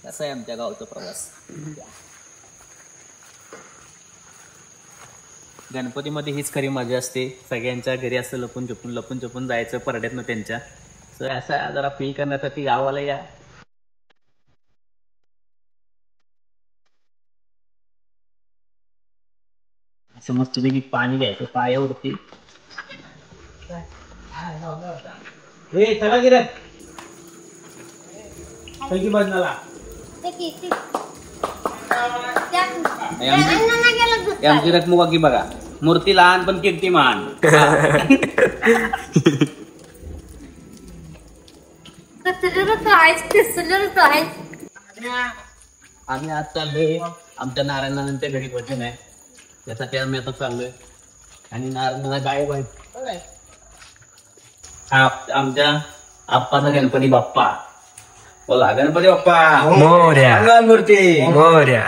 कसा आहे आमच्या गावचा प्रवास. गणपतीमध्ये हीच खरी मजा असते. सगळ्यांच्या घरी असं लपून छपून जायचं परड्यातनं त्यांच्या. सो असा जरा फील करण्यासाठी गावाला या. असं मस्त पैकी पाणी घ्यायचं पायावरती. हे चला गिरत चल बाजूला. आमची रखमुगा की बघा, मूर्ती लहान पण कीर्तिमान. आम्ही आज चाललोय आमच्या नारायणानंतर घरी भजन आहे, त्यासाठी आम्ही आता चाललोय. आणि नारायणाला गायब आहे आमच्या आप्पाचा गणपती बाप्पा. बोला गणपती बाप्पा मोरया. मंगलमूर्ती मोरया.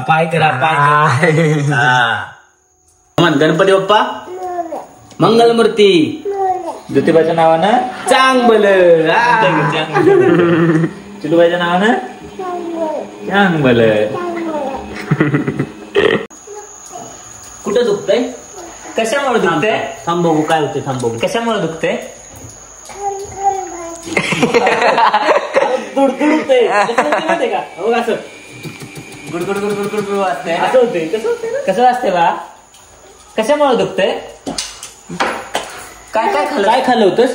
पाय करा पाय. गणपती बाप्पा मंगलमूर्ती. ज्योतिबाच्या नावानं चांगल. चिलूबाईच्या नावानं चांगल. कुठं दुखतंय? कशामुळे दुखतंय? थांब बघू काय होते. थांब बघू कशामुळे दुखतंय. दुखतंय का हो असं गुडगुड गुडगुड गुडगुड वाजतंय. असं होतंय. कसं वाजतंय बा? कशामुळे दुखतंय? काय काय खाल्लं? काय खाल्लं होतंस?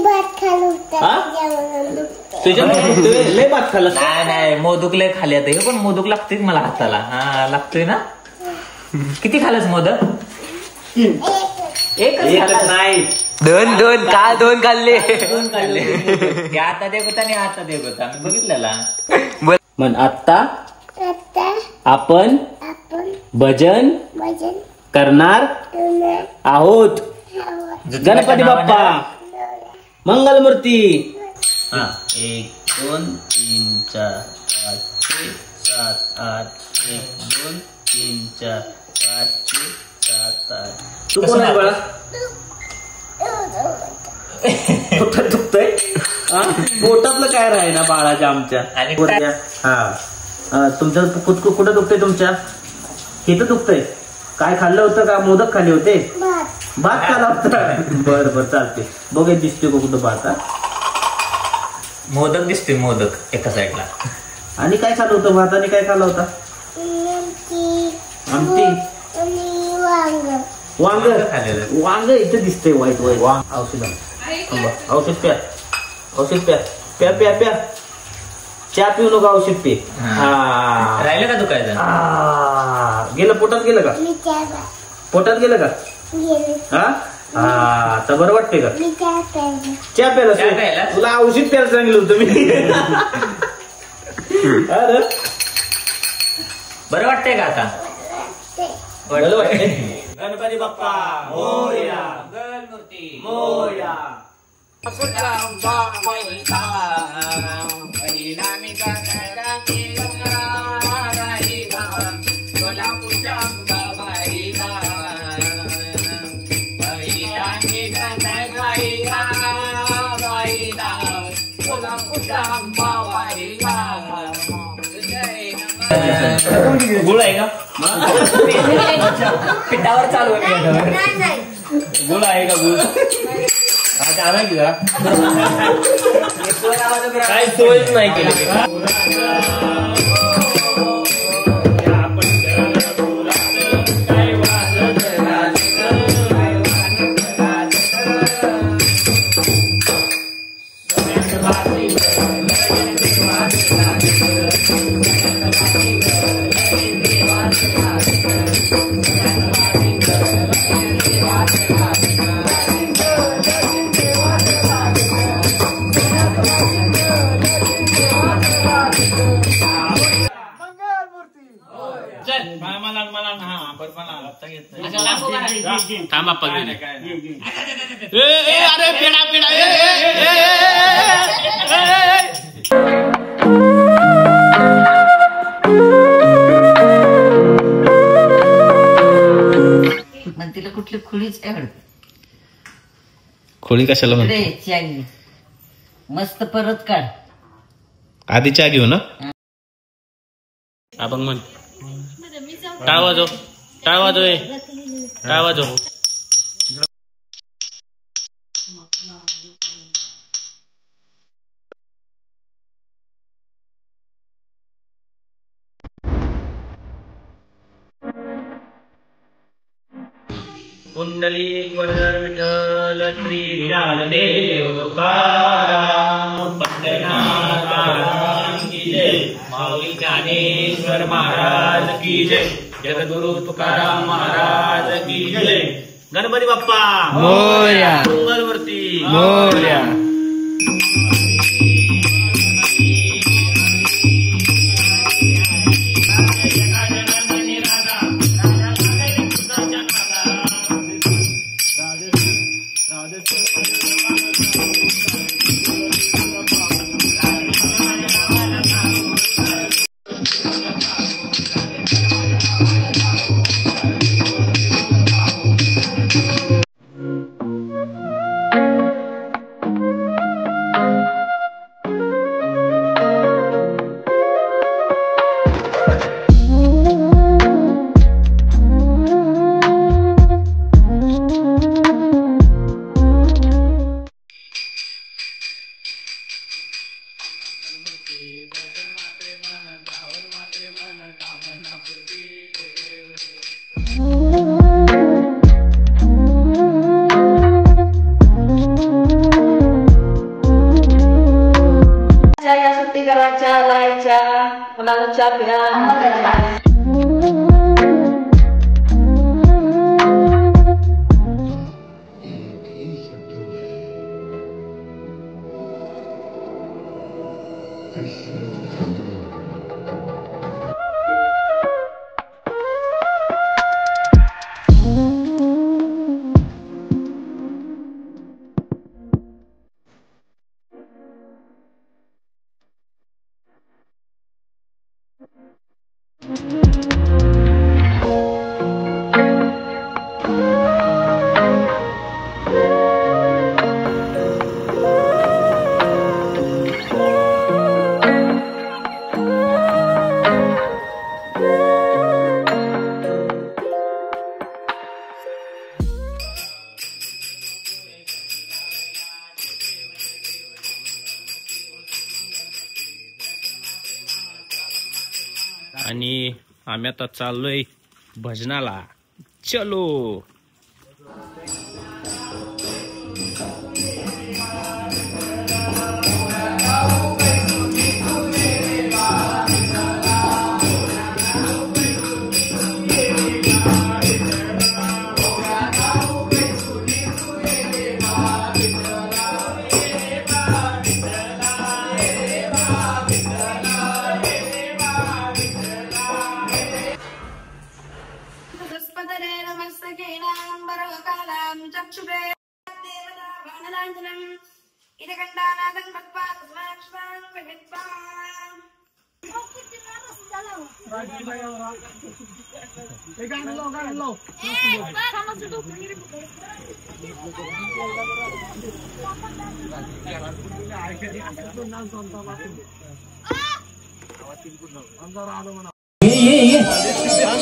भात खाल्लं होतं. तुझ्या लय भात खाल्लं? नाही मोदक लय खाल्ले आता. हे पण मोदक लागतोय मला हाताला. हा लागतोय ना. किती खाल्लंस मोदक? एकच नाही दोन का दोन खाल्ले. आता देव होता आणि आता देव होता मी बघितलेला. म्हण आता आपण भजन करणार आहोत. गणपती बाप्पा मंगलमूर्ती. 1 2 3 4 5 6 7 8 1 2 3 4 5 6 7 8. तू कोण आहे बाळा? पोटात दुखतंय. पोटातलं काय राही ना बाळाच्या आमच्या. हा तुमच्या कुठं दुखतंय? तुमच्या इथं दुखतंय. काय खाल्लं होतं का? मोदक खाल्ले होते? भात खाल्ला होता. बर चालते. बघ दिसतोय का कुठं भात? मोदक दिसतोय. मोदक एका साईडला. आणि काय खाल्लं होतं? भात आणि काय खाल्लं होता? आमटी वांग. वांग इथं दिसतंय वाईट वांग. औषध प्या. चहा पिऊ नका. औषध पे. राहिलं का तू काय गेलं? पोटात गेलं का? पोटात गेलं का? हा आता बरं वाटतंय का? चहा प्यायला? तुला औषध प्यायला सांगितलं होतं मी. बरं वाटतंय का आता? बरं वाटतंय. गणपती बाप्पा मोरया. मंगलमूर्ती मोरया. गुळ आहे का? पिठावर चालू आहे. गुळ आहे का? गुळ आणा की जरा. काय सोयच नाही केली. थांबा पगडी. अरे पेडा पेडा. तिला कुठली खोळीच आवडते? खोळी कशाला म्हणते? मस्त परत काढ. आधी चहा घेऊ ना. आपण म्हण टाळ वाजव, टाळ वाजव, टाळ वाजव. कुंडली वरदर विठ्ठल श्री ज्ञानदेव तुकाराम पंढरीनाथ महाराज की जय. माऊली ज्ञानेश्वर महाराज की जय. जगद्गुरु तुकाराम महाराज की जय. गणपती बाप्पा मोरया. मंगलमूर्ती मोरया. आणि आम्ही आता चाललोय भजनाला. चलो.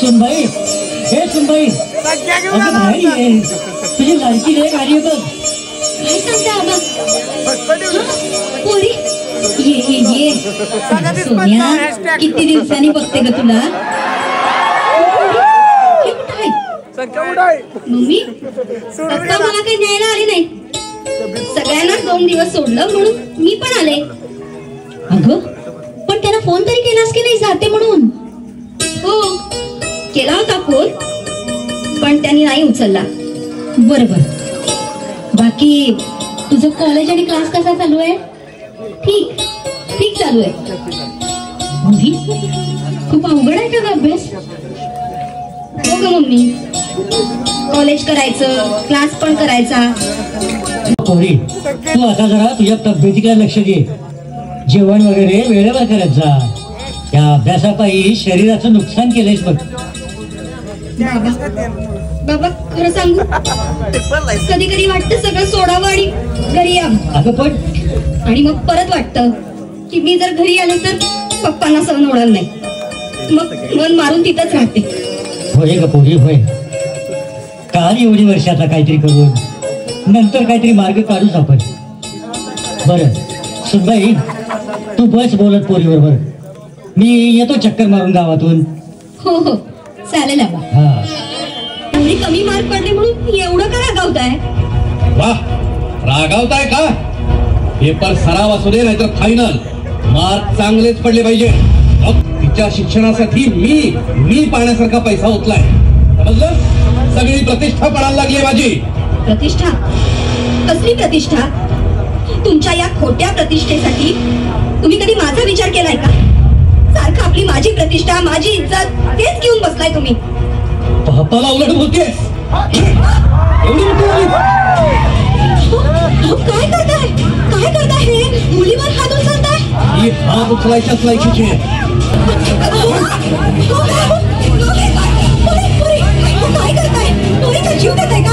सुनबाई, हे सुनबाई, अगं बाहेर ये. तुझी लाडकी रे गाडी बघ. काय सांगता आबा? पोरी ये सोन्या, किती दिवसांनी बघते ग तुला. मम्मी पप्पा मला काही न्यायला आले नाही. सगळ्यांना 2 दिवस सोडलं म्हणून मी पण आले. अगं पण त्यांना फोन तरी केलास की नाही जाते म्हणून? हो केला होता फोन, पण त्यांनी नाही उचलला. बरोबर. बाकी तुझं कॉलेज आणि क्लास कसा चालू आहे? ठीक ठीक चालू आहे. खूप अवघड आहे का ग अभ्यास? हो ग मम्मी, कॉलेज करायचं, क्लास पण करायचा. पोरी तू आता जरा तुझ्या तब्येतीकडे लक्ष दे. जेवण वगैरे वेळेवर करत जा. या अभ्यासापायी शरीराचं नुकसान केलंयस बघ. बाबा खरं सांगू, कधी कधी वाटतं सगळं सोडावं आणि घरी यावं. अगं पण आणि मग परत वाटतं की मी जर घरी आले तर पप्पांना सहन होणार नाही. मग मन मारून तिथंच राहते. होय ग पोरी होय. काल एवढी वर्ष आता काहीतरी करून नंतर काहीतरी मार्ग काढूच आपण. बरं सुनबाई तू बस बोलत पोरी बरोबर. मी येतो चक्कर मारून गावातून. हो हो चालेल बाबा. हा एवढी कमी मार्क पडले म्हणून एवढं का रागावताय? वा रागावताय का? पेपर सराव असू दे नाहीतर फायनल मार्क चांगलेच पडले पाहिजे. तिच्या शिक्षणासाठी मी पाण्यासारखा पैसा ओतलाय. समजलं? सगळी प्रतिष्ठा पडायला लागली माझी. प्रतिष्ठा? कसली प्रतिष्ठा? तुमच्या या खोट्या प्रतिष्ठेसाठी तुम्ही कधी माझा विचार केलाय का? सारखं आपली माझी प्रतिष्ठा माझी इज्जत तेच घेऊन बसलाय तुम्ही. बापाला उलट बोलतेस. एवढी मोठी काय करताय? काय करताय हे? मुलीवर हात उचलताय? ही हात उचलायच्याच लायकीची आहे. काय करताय? पोरीचा जीव देताय का?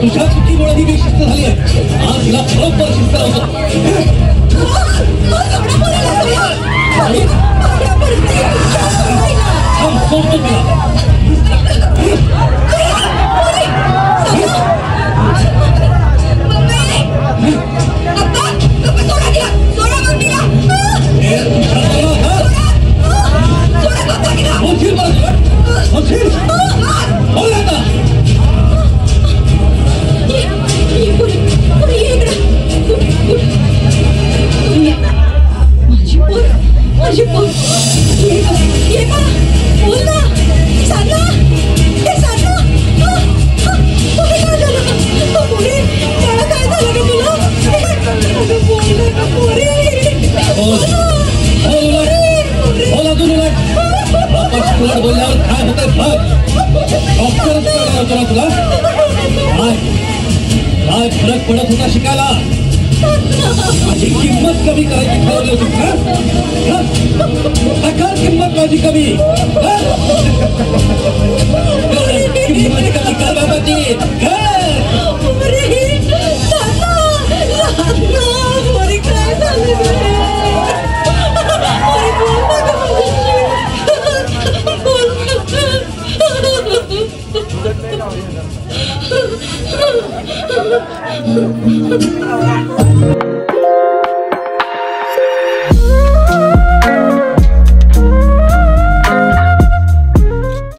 तुझ्या चुकीमुळे ही बेशिस्त झाली आहे. आज तिला बरोबर शिस्त लावतो. सोडतो तिला. बोलल्यावर काय होतंय बघ. डॉक्टरच कळणार होतो ना तुला. काय फरक पडत होता शिकायला. माझी किंमत कमी करायची ठरवली होती का? किंमत माझी कमी. किंमत कमी कर बाबाची. Thank you.